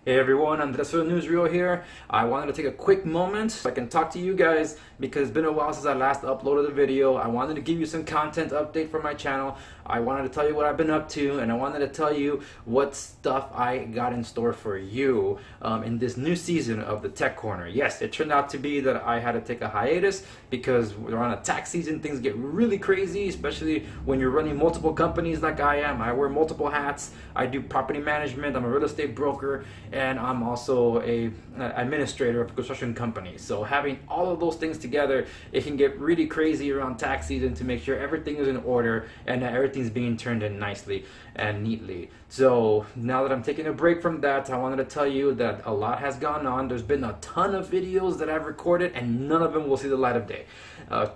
Hey everyone, Uncensored Newsreel here. I wanted to take a quick moment so I can talk to you guys because it's been a while since I last uploaded a video. I wanted to give you some content update for my channel. I wanted to tell you what I've been up to, and I wanted to tell you what stuff I got in store for you in this new season of the Tech Corner. Yes, it turned out to be that I had to take a hiatus because we're on a tax season. Things get really crazy, especially when you're running multiple companies like I am. I wear multiple hats. I do property management. I'm a real estate broker, and I'm also an administrator of a construction company. So having all of those things together, it can get really crazy around tax season to make sure everything is in order and that everything's being turned in nicely and neatly. So now that I'm taking a break from that, I wanted to tell you that a lot has gone on. There's been a ton of videos that I've recorded and none of them will see the light of day.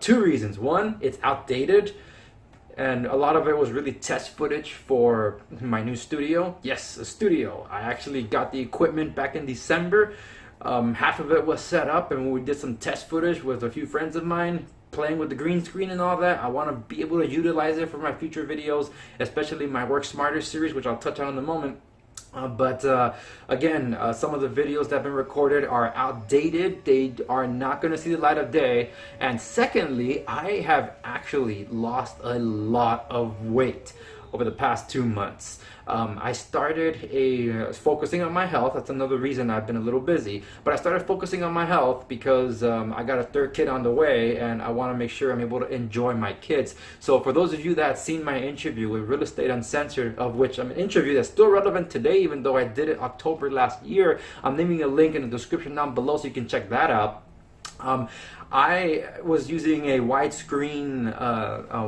Two reasons. One, it's outdated. And a lot of it was really test footage for my new studio. Yes, a studio. I actually got the equipment back in December. Half of it was set up and we did some test footage with a few friends of mine playing with the green screen and all that. I want to be able to utilize it for my future videos, especially my Work Smarter series, which I'll touch on in a moment. Again, some of the videos that have been recorded are outdated. They are not going to see the light of day. And secondly, I have actually lost a lot of weight over the past 2 months. I started focusing on my health. That's another reason I've been a little busy. But I started focusing on my health because I got a third kid on the way and I want to make sure I'm able to enjoy my kids. So for those of you that have seen my interview with Real Estate Uncensored, of which I'm an interview that's still relevant today, even though I did it October last year, I'm leaving a link in the description down below so you can check that out. I was using a widescreen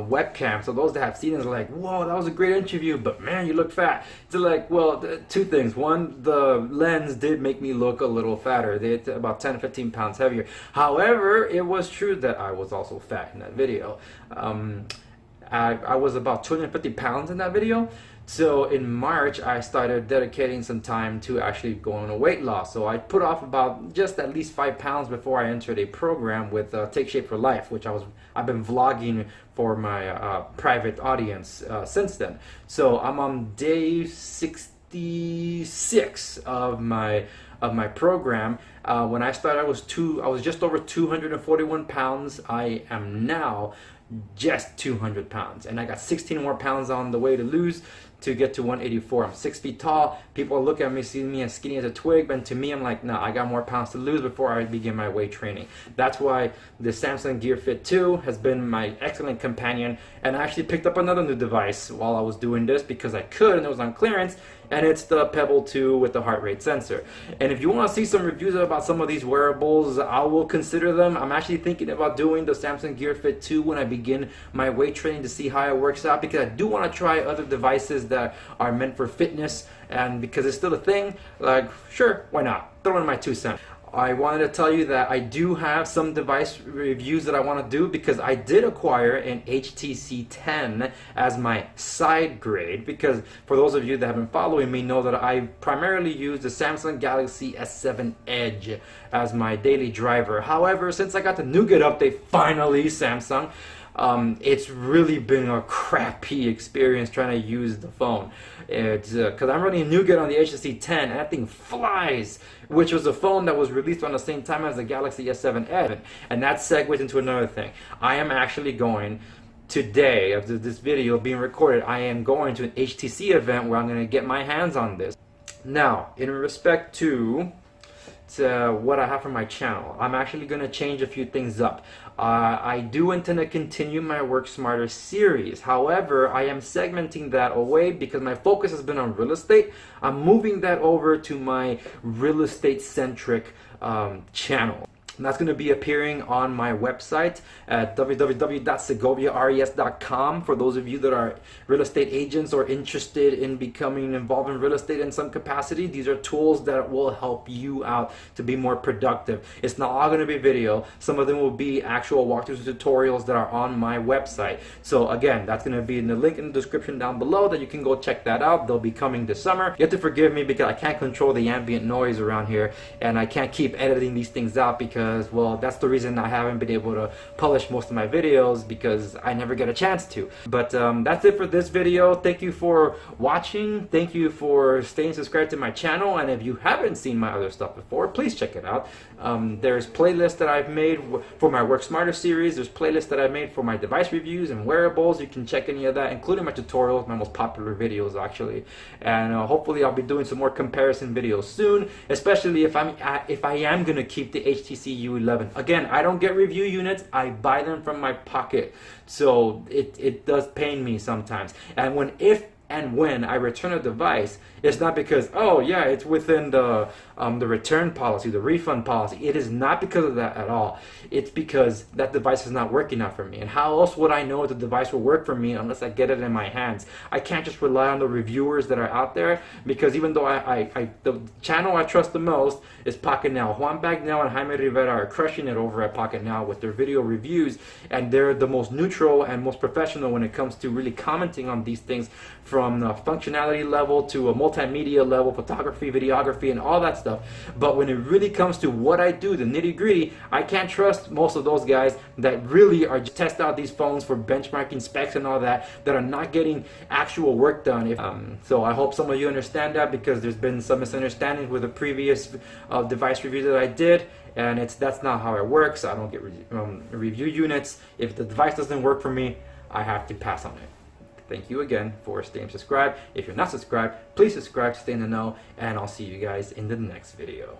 webcam, so those that have seen it are like, whoa, that was a great interview, but man, you look fat. So like, well, two things. One, the lens did make me look a little fatter. It's about 10 to 15 pounds heavier. However, it was true that I was also fat in that video. I was about 250 pounds in that video. So in March, I started dedicating some time to actually going on a weight loss. So I put off about just at least 5 pounds before I entered a program with Take Shape for Life, which I've been vlogging for my private audience since then. So I'm on day 66 of my program. When I started, I was just over 241 pounds. I am now just 200 pounds, and I got 16 more pounds on the way to lose to get to 184. I'm 6 feet tall. People look at me, see me as skinny as a twig, but to me, I'm like, no, I got more pounds to lose before I begin my weight training. That's why the Samsung Gear Fit 2 has been my excellent companion, and I actually picked up another new device while I was doing this because I could, and it was on clearance, and it's the Pebble 2 with the heart rate sensor. And if you want to see some reviews about some of these wearables, I will consider them. I'm actually thinking about doing the Samsung Gear Fit 2 when I begin my weight training to see how it works out, because I do want to try other devices that are meant for fitness, and because it's still a thing, like, sure, why not? Throw in my 2 cents. I wanted to tell you that I do have some device reviews that I want to do because I did acquire an HTC 10 as my side grade, because for those of you that have been following me know that I primarily use the Samsung Galaxy S7 Edge as my daily driver. However, since I got the Nougat update, finally, Samsung, it's really been a crappy experience trying to use the phone. It's because I'm running Nougat on the HTC 10 and that thing flies, which was a phone that was released around the same time as the Galaxy S7 Edge. And that segues into another thing. I am actually going today, after this video being recorded, I am going to an HTC event where I'm going to get my hands on this. Now, in respect to what I have for my channel, I'm actually going to change a few things up. I do intend to continue my Work Smarter series. However, I am segmenting that away because my focus has been on real estate. I'm moving that over to my real estate centric channel. And that's going to be appearing on my website at www.segoviares.com for those of you that are real estate agents or interested in becoming involved in real estate in some capacity. These are tools that will help you out to be more productive. It's not all going to be video. Some of them will be actual walkthroughs and tutorials that are on my website. So again, that's going to be in the link in the description down below that you can go check that out. They'll be coming this summer. You have to forgive me because I can't control the ambient noise around here, and I can't keep editing these things out because because, well, that's the reason I haven't been able to publish most of my videos, because I never get a chance to. But that's it for this video. Thank you for watching. Thank you for staying subscribed to my channel, and if you haven't seen my other stuff before, please check it out. There's playlists that I've made for my Work Smarter series. There's playlists that I've made for my device reviews and wearables. You can check any of that, including my tutorials, my most popular videos actually. And hopefully I'll be doing some more comparison videos soon, especially if I am gonna keep the HTC U11. Again, I don't get review units, I buy them from my pocket, so it does pain me sometimes. And when I return a device, it's not because, oh yeah, it's within the return policy, the refund policy. It is not because of that at all. It's because that device is not working out for me. And how else would I know if the device will work for me unless I get it in my hands? I can't just rely on the reviewers that are out there, because even though the channel I trust the most is Pocket Now. Juan Bagnell and Jaime Rivera are crushing it over at Pocket Now with their video reviews, and they're the most neutral and most professional when it comes to really commenting on these things, from the functionality level to a multimedia level, photography, videography, and all that stuff. But when it really comes to what I do, the nitty gritty, I can't trust most of those guys that really are just test out these phones for benchmarking specs and all that are not getting actual work done. So I hope some of you understand that, because there's been some misunderstandings with the previous device review that I did, and that's not how it works. I don't get review units. If the device doesn't work for me, I have to pass on it. Thank you again for staying subscribed. If you're not subscribed, please subscribe to stay in the know, and I'll see you guys in the next video.